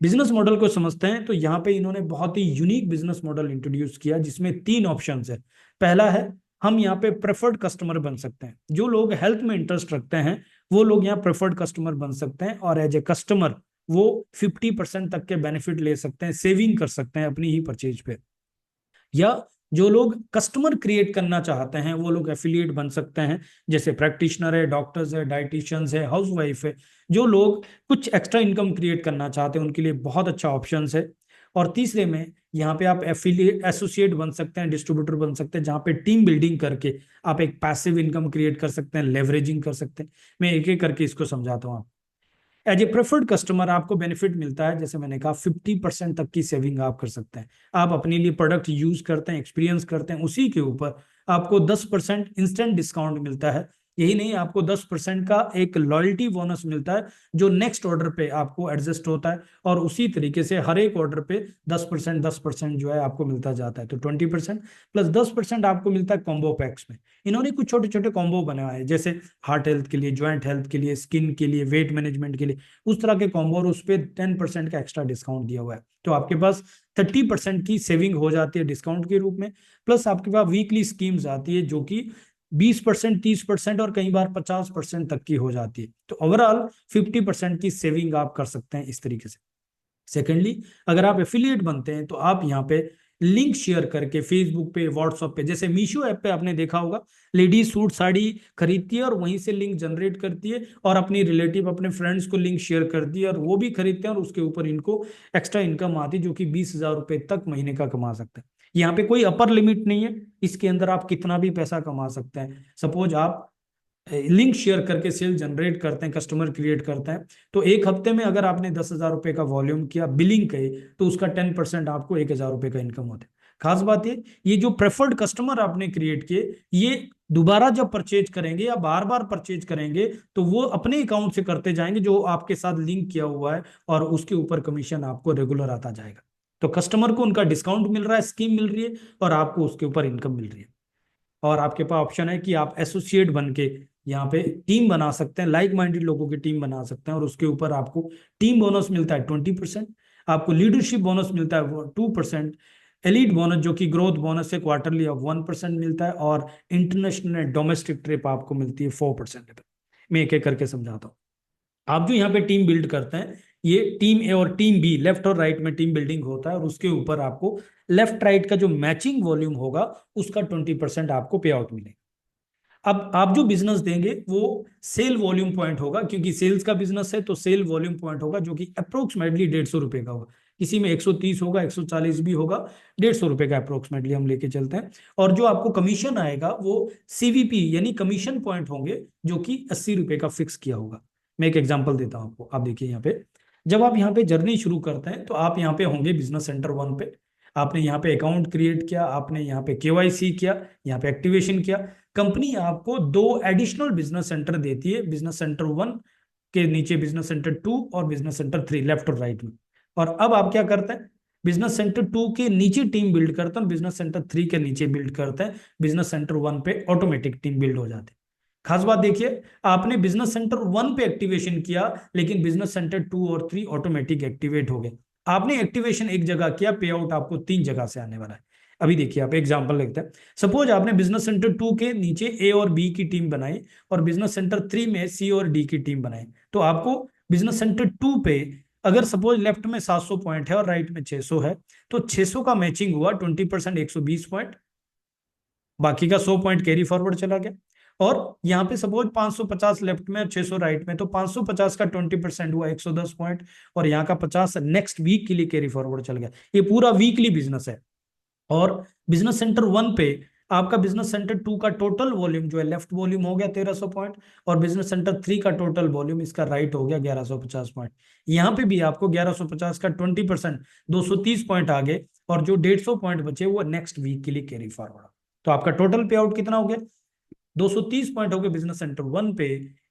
Business model को समझते हैं तो यहाँ पे इन्होंने बहुत ही यूनिक बिजनेस मॉडल इंट्रोड्यूस किया जिसमें 3 ऑप्शंस है। पहला है, हम यहाँ पे प्रेफर्ड कस्टमर बन सकते हैं। जो लोग हेल्थ में इंटरेस्ट रखते हैं वो लोग यहाँ प्रेफर्ड कस्टमर बन सकते हैं, और एज ए कस्टमर वो 50% तक के बेनिफिट ले सकते हैं, सेविंग कर सकते हैं अपनी ही परचेज पे। या जो लोग कस्टमर क्रिएट करना चाहते हैं वो लोग एफिलिएट बन सकते हैं, जैसे प्रैक्टिशनर है, डॉक्टर्स है, डाइटिशियंस है, हाउसवाइफ है। जो लोग कुछ एक्स्ट्रा इनकम क्रिएट करना चाहते हैं उनके लिए बहुत अच्छा ऑप्शन है। और तीसरे में यहाँ पे आप एफिलिएट एसोसिएट बन सकते हैं, डिस्ट्रीब्यूटर बन सकते हैं, जहाँ पे टीम बिल्डिंग करके आप एक पैसिव इनकम क्रिएट कर सकते हैं, लेवरेजिंग कर सकते हैं। मैं एक एक करके इसको समझाता हूँ। एज ए प्रेफर्ड कस्टमर आपको बेनिफिट मिलता है, जैसे मैंने कहा 50% तक की सेविंग आप कर सकते हैं। आप अपने लिए प्रोडक्ट यूज करते हैं, एक्सपीरियंस करते हैं, उसी के ऊपर आपको 10% इंस्टेंट डिस्काउंट मिलता है। यही नहीं, आपको 10% का एक लॉयल्टी बोनस मिलता है जो नेक्स्ट ऑर्डर पे आपको एडजस्ट होता है, और उसी तरीके से हर एक ऑर्डर पे 10% जो है आपको मिलता जाता है। तो 20% प्लस 10% आपको मिलता है कॉम्बो पैक्स में। इन्होंने कुछ छोटे छोटे कॉम्बो बनाए हैं, जैसे हार्ट हेल्थ के लिए, ज्वाइंट हेल्थ के लिए, स्किन के लिए, वेट मैनेजमेंट के लिए, उस तरह के कॉम्बो, और उस पर 10% का एक्स्ट्रा डिस्काउंट दिया हुआ है। तो आपके पास 30% की सेविंग हो जाती है डिस्काउंट के रूप में। प्लस आपके पास वीकली स्कीम्स आती है जो कि 20%, 30% और कई बार 50% तक की हो जाती है। तो ओवरऑल 50% की सेविंग आप कर सकते हैं इस तरीके से। सेकेंडली, अगर आप एफिलिएट बनते हैं तो आप यहाँ पे लिंक शेयर करके फेसबुक पे, व्हाट्सएप पे, जैसे मीशो ऐप पे आपने देखा होगा, लेडीज सूट साड़ी खरीदती है और वहीं से लिंक जनरेट करती है और अपनी रिलेटिव, अपने फ्रेंड्स को लिंक शेयर करती है, और वो भी खरीदते हैं और उसके ऊपर इनको एक्स्ट्रा इनकम आती है जो कि 20,000 रुपए तक महीने का कमा सकते हैं। यहाँ पे कोई अपर लिमिट नहीं है, इसके अंदर आप कितना भी पैसा कमा सकते हैं। सपोज आप लिंक शेयर करके सेल जनरेट करते हैं, कस्टमर क्रिएट करते हैं, तो एक हफ्ते में अगर आपने 10,000 रुपए का वॉल्यूम किया बिलिंग के, तो उसका 10% आपको 1,000 रुपए का इनकम होता है। खास बात ये जो प्रेफर्ड कस्टमर आपने क्रिएट किए, ये दोबारा जब परचेज करेंगे या बार बार परचेज करेंगे तो वो अपने अकाउंट से करते जाएंगे जो आपके साथ लिंक किया हुआ है, और उसके ऊपर कमीशन आपको रेगुलर आता जाएगा। तो कस्टमर को उनका डिस्काउंट मिल रहा है, स्कीम मिल रही है, और आपको उसके ऊपर इनकम मिल रही है। और आपके पास ऑप्शन है कि आप एसोसिएट बन के यहाँ पे टीम बना सकते हैं, लाइक माइंडेड लोगों की टीम बना सकते हैं, और उसके ऊपर आपको टीम बोनस मिलता है 20%, आपको लीडरशिप बोनस मिलता है 2%, एलिट बोनस जो कि ग्रोथ बोनस है क्वार्टरली ऑफ 1% मिलता है, और इंटरनेशनल डोमेस्टिक ट्रिप आपको मिलती है 4%। मैं एक एक करके समझाता हूँ। आप जो यहाँ पे टीम बिल्ड करते हैं, ये टीम ए और टीम बी, लेफ्ट और राइट में टीम बिल्डिंग होता है, और उसके ऊपर आपको लेफ्ट राइट का जो मैचिंग वॉल्यूम होगा उसका 20% आपको पे आउट मिलेगा। अब आप जो बिजनेस देंगे वो सेल वॉल्यूम पॉइंट होगा, क्योंकि सेल्स का बिजनेस है तो सेल वॉल्यूम पॉइंट होगा जो कि अप्रोक्सीमेटली 150 रुपए का होगा। किसी में 130 होगा, 140 भी होगा, 150 रुपए का अप्रोक्सीमेटली हम लेके चलते हैं। और जो आपको कमीशन आएगा वो सीवीपी यानी कमीशन पॉइंट होंगे जो कि 80 रुपए का फिक्स किया होगा। मैं एक एग्जांपल देता हूं आपको, आप देखिए यहाँ पे, जब आप यहाँ पे जर्नी शुरू करते हैं तो आप यहाँ पे होंगे बिजनेस सेंटर 1 पे। आपने यहाँ पे अकाउंट क्रिएट किया, आपने यहाँ पे केवाईसी किया, यहाँ पे एक्टिवेशन किया। कंपनी आपको 2 एडिशनल बिजनेस सेंटर देती है, बिजनेस सेंटर 1 के नीचे बिजनेस सेंटर 2 और बिजनेस सेंटर 3, लेफ्ट और राइट में। और अब आप क्या करते हैं, बिजनेस सेंटर 2 के नीचे टीम बिल्ड करते हैं, बिजनेस सेंटर 3 के नीचे बिल्ड करते हैं, बिजनेस सेंटर 1 पे ऑटोमेटिक टीम बिल्ड हो जाते हैं। खास बात देखिए, आपने बिजनेस सेंटर 1 पे एक्टिवेशन किया, लेकिन बिजनेस सेंटर 2 और 3 ऑटोमेटिक एक्टिवेट हो गए। आपने एक्टिवेशन एक जगह किया, पे आउट आपको 3 जगह से आने वाला है। अभी देखिए, आप एग्जांपल लेते हैं। सपोज आपने बिजनेस सेंटर 2 के नीचे ए और बी की टीम बनाई, और बिजनेस सेंटर 3 में सी और डी की टीम बनाई। तो आपको बिजनेस सेंटर 2 पे अगर सपोज लेफ्ट में 700 पॉइंट है और राइट में 600 है, तो 600 का मैचिंग हुआ 20%, 120 पॉइंट, बाकी का 100 पॉइंट कैरी फॉरवर्ड चला गया। और यहाँ पे सपोज 550 लेफ्ट में और 600 राइट में, तो 550 का 20% हुआ 110 पॉइंट, और यहाँ का 50 नेक्स्ट वीक के लिए कैरी फॉरवर्ड चल गया। ये पूरा वीकली बिजनेस है। और बिजनेस सेंटर 1 पे आपका बिजनेस सेंटर 2 का टोटल वॉल्यूम जो है, लेफ्ट वॉल्यूम हो गया 1300 पॉइंट, और बिजनेस सेंटर 3 का टोटल वॉल्यूम इसका राइट हो गया 1150 पॉइंट। यहाँ पे भी आपको 1150 का 20%, 230 पॉइंट आ गए, और जो 150 पॉइंट बचे वो नेक्स्ट वीक के लिए कैरी फॉरवर्ड। तो आपका टोटल पे आउट कितना हो गया, 230 पॉइंट हो गए बिजनेस सेंटर 1 पे,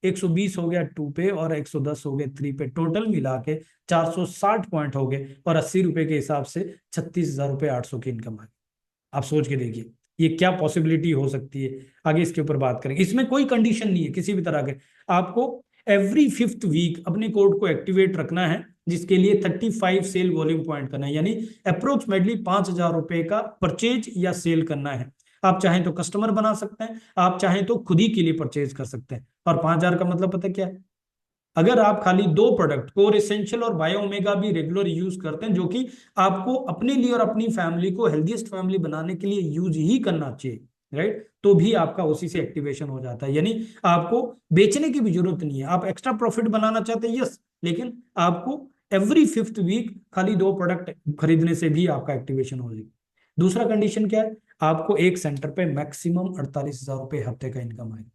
120 हो गया 2 पे, और 110 हो गए 3 पे, टोटल मिला के 460 पॉइंट हो गए, और 80 रुपए के हिसाब से 36,000 रुपए 800 की इनकम आ गई। आप सोच के देखिए ये क्या पॉसिबिलिटी हो सकती है। आगे इसके ऊपर बात करेंगे। इसमें कोई कंडीशन नहीं है किसी भी तरह के, आपको एवरी 5th वीक अपने कोड को एक्टिवेट रखना है, जिसके लिए 35 सेल वॉल्यूम पॉइंट करना है, यानी अप्रोक्सीमेटली 5,000 रुपए का परचेज या सेल करना है। आप चाहें तो कस्टमर बना सकते हैं, आप चाहें तो खुद ही के लिए परचेज कर सकते हैं। और 5,000 का मतलब पता क्या है? अगर आप खाली दो प्रोडक्ट कोर एसेंशियल और बायो ओमेगा भी रेगुलर यूज करते हैं, जो कि आपको अपने लिए और अपनी फैमिली को हेल्दीएस्ट फैमिली बनाने के लिए यूज ही करना चाहिए, राइट, तो भी आपका उसी से एक्टिवेशन हो जाता है। यानी आपको बेचने की भी जरूरत नहीं है। आप एक्स्ट्रा प्रॉफिट बनाना चाहते हैं, यस, लेकिन आपको एवरी 5th वीक खाली दो प्रोडक्ट खरीदने से भी आपका एक्टिवेशन हो जाएगी। दूसरा कंडीशन क्या है? आपको एक सेंटर पे मैक्सिमम 48,000 रुपए हफ्ते का इनकम आएगा।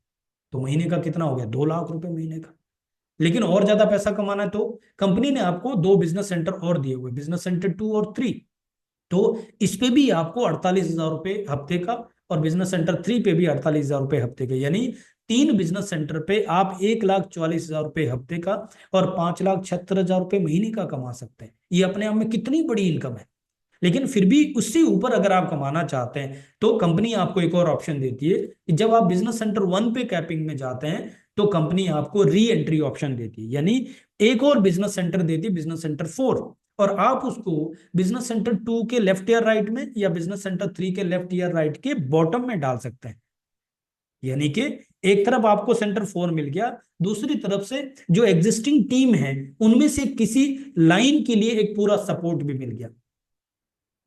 तो महीने का कितना हो गया? 2 लाख रुपए महीने का। लेकिन और ज्यादा पैसा कमाना है तो कंपनी ने आपको दो बिजनेस सेंटर और दिए हुए, बिजनेस सेंटर 2 और 3। तो इस पे भी आपको 48,000 रुपए हफ्ते का, और बिजनेस सेंटर 3 पे भी 48,000 रुपए हफ्ते का, यानी तीन बिजनेस सेंटर पे आप 1,44,000 रुपए हफ्ते का और 5,76,000 रुपए महीने का कमा सकते हैं। ये अपने आप में कितनी बड़ी इनकम है। लेकिन फिर भी उससे ऊपर अगर आप कमाना चाहते हैं तो कंपनी आपको एक और ऑप्शन देती है कि जब आप बिजनेस सेंटर 1 पे कैपिंग में जाते हैं तो कंपनी आपको री एंट्री ऑप्शन देती है, यानी एक और बिजनेस सेंटर देती है, बिजनेस सेंटर 4, और आप उसको बिजनेस सेंटर 2 के लेफ्ट या राइट में या बिजनेस सेंटर 3 के लेफ्ट या राइट के बॉटम में डाल सकते हैं। यानी कि एक तरफ आपको सेंटर 4 मिल गया, दूसरी तरफ से जो एग्जिस्टिंग टीम है उनमें से किसी लाइन के लिए एक पूरा सपोर्ट भी मिल गया,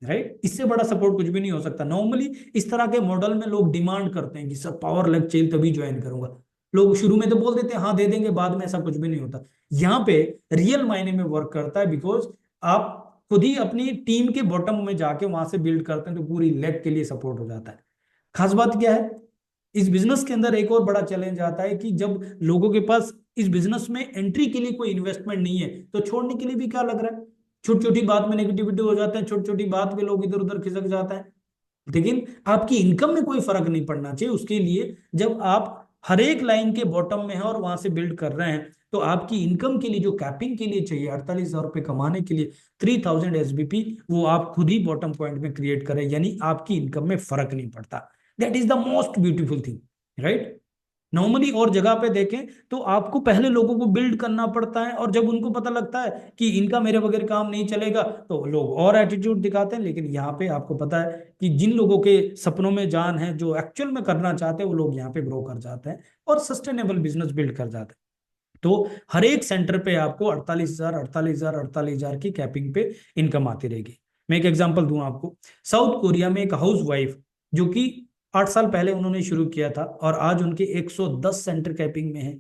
राइट। इससे बड़ा सपोर्ट कुछ भी नहीं हो सकता। नॉर्मली इस तरह के मॉडल में लोग डिमांड करते हैं कि सर पावर लग चाहिए तभी ज्वाइन करूंगा। लोग शुरू में तो बोल देते हैं हाँ दे देंगे, बाद में ऐसा कुछ भी नहीं होता। यहाँ पे रियल मायने में वर्क करता है, बिकॉज आप खुद ही अपनी टीम के बॉटम में जाके वहां से बिल्ड करते हैं तो पूरी लेग के लिए सपोर्ट हो जाता है। खास बात क्या है, इस बिजनेस के अंदर एक और बड़ा चैलेंज आता है कि जब लोगों के पास इस बिजनेस में एंट्री के लिए कोई इन्वेस्टमेंट नहीं है तो छोड़ने के लिए भी क्या लग रहा है? छोटी छोटी बात में नेगेटिविटी हो जाता है, छोटी छोटी बात में लोग इधर उधर खिसक जाते हैं। लेकिन आपकी इनकम में कोई फर्क नहीं पड़ना चाहिए। उसके लिए जब आप हर एक लाइन के बॉटम में हैं और वहां से बिल्ड कर रहे हैं तो आपकी इनकम के लिए जो कैपिंग के लिए चाहिए 48,000 रुपए कमाने के लिए 3,000 एसबीपी, वो आप खुद ही बॉटम पॉइंट में क्रिएट करें, यानी आपकी इनकम में फर्क नहीं पड़ता। That is the most beautiful thing, right. Normally और जगह पे देखें तो आपको पहले लोगों को बिल्ड करना पड़ता है, और जब उनको पता लगता है कि इनका मेरे बगैर काम नहीं चलेगा तो लोग और एटीट्यूड दिखाते हैं। लेकिन यहाँ पे आपको पता है कि जिन लोगों के सपनों में जान है, जो एक्चुअल में करना चाहते हैं, वो लोग यहाँ पे ग्रो कर जाते हैं और सस्टेनेबल बिजनेस बिल्ड कर जाते हैं। तो हर एक सेंटर पे आपको 48,000 48,000 48,000 की कैपिंग पे इनकम आती रहेगी। मैं एक एग्जांपल दूं आपको। साउथ कोरिया में एक हाउस वाइफ, जो कि 8 साल पहले उन्होंने शुरू किया था, और आज उनके 110 सेंटर कैपिंग में है।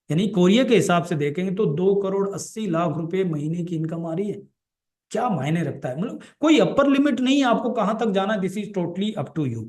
यानी कोरिया के हिसाब से देखेंगे तो 2,80,00,000 रुपए महीने की इनकम आ रही है। क्या मायने रखता है? मतलब कोई अपर लिमिट नहीं है आपको कहां तक जाना, this is totally up to you.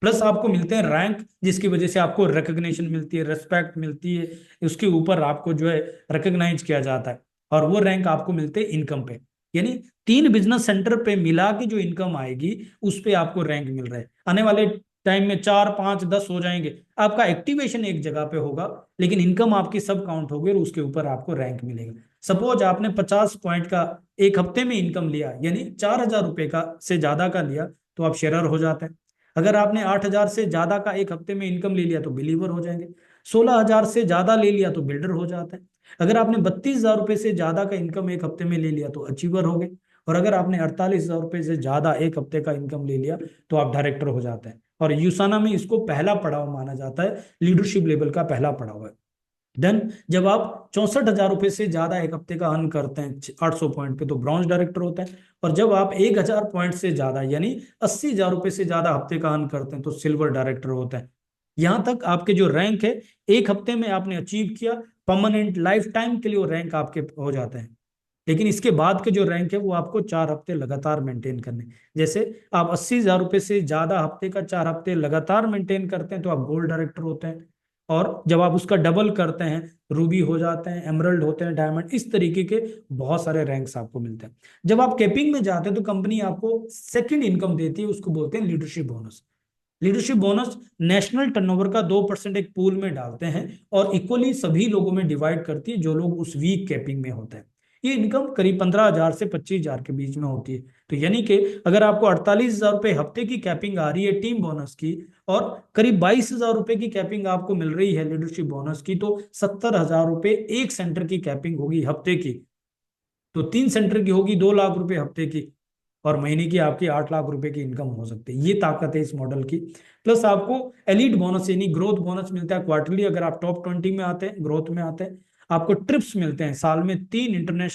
Plus आपको मिलते हैं रैंक, जिसकी वजह से आपको रिकग्निशन मिलती है, रेस्पेक्ट मिलती है, उसके ऊपर आपको जो है रिकग्नाइज किया जाता है, और वो रैंक आपको मिलते हैं इनकम पे। यानी तीन बिजनेस सेंटर पे मिला के जो इनकम आएगी उस पे आपको रैंक मिल रहा है। आने वाले टाइम में 4 5 10 हो जाएंगे, आपका एक्टिवेशन एक जगह पे होगा लेकिन इनकम आपकी सब काउंट होगी और उसके ऊपर आपको रैंक मिलेगा। सपोज आपने 50 पॉइंट का एक हफ्ते में इनकम लिया, यानी 4,000 रुपए का से ज्यादा का लिया, तो आप शेयरर हो जाते हैं। अगर आपने 8,000 से ज्यादा का एक हफ्ते में इनकम ले लिया तो बिलीवर हो जाएंगे। 16,000 से ज्यादा ले लिया तो बिल्डर हो जाता है। अगर आपने 32,000 रुपए से ज्यादा का इनकम एक हफ्ते में ले लिया तो अचीवर हो गए। और अगर आपने 48,000 रुपए से ज्यादा एक हफ्ते का इनकम ले लिया तो आप डायरेक्टर हो जाते हैं। और यूसाना में इसको पहला पड़ाव माना जाता है, लीडरशिप लेवल का पहला पड़ाव है। देन जब आप 64,000 रुपए से ज्यादा एक हफ्ते का अर्न करते हैं 800 पॉइंट पे तो ब्रॉन्ज डायरेक्टर होते हैं। और जब आप 1,000 पॉइंट से ज्यादा यानी 80,000 रुपए से ज्यादा हफ्ते का अर्न करते हैं तो सिल्वर डायरेक्टर होते हैं। यहां तक आपके जो रैंक है, एक हफ्ते में आपने अचीव किया, परमानेंट लाइफ टाइम के लिए वो रैंक आपके हो जाते हैं। लेकिन इसके बाद के जो रैंक है वो आपको 4 हफ्ते लगातार मेंटेन करने। जैसे आप 80,000 रुपए से ज्यादा हफ्ते का 4 हफ्ते लगातार मेंटेन करते हैं तो आप गोल्ड डायरेक्टर होते हैं। और जब आप उसका डबल करते हैं, रूबी हो जाते हैं, एमरल्ड होते हैं, डायमंड, इस तरीके के बहुत सारे रैंक्स आपको मिलते हैं। जब आप कैपिंग में जाते हैं तो कंपनी आपको सेकंड इनकम देती है, उसको बोलते हैं leadership bonus. Leadership bonus national turnover का 2% एक पूल में डालते हैं और इक्वली सभी लोगों में डिवाइड करती है जो लोग उस वीक कैपिंग में होते हैं। ये इनकम करीब 15,000 से 25,000 के बीच में होती है। तो यानी कि अगर आपको 48,000 रुपए हफ्ते की कैपिंग आ रही है टीम बोनस की, और करीब 22,000 रुपए की कैपिंग आपको मिल रही है लीडरशिप बोनस की, तो 70,000 रुपए एक सेंटर की कैपिंग होगी हफ्ते की। तो 3 सेंटर की होगी 2 लाख रुपए हफ्ते की, और महीने की आपकी 8 लाख रुपए की इनकम हो सकती है। ये ताकत है इस मॉडल की। प्लस आपको एलिट बोनस यानी ग्रोथ बोनस मिलता है क्वार्टरली, अगर आप टॉप 20 में आते हैं, ग्रोथ में आते हैं। आपको ट्रिप्स मिलते हैं, साल में 3 इंटरनेशनल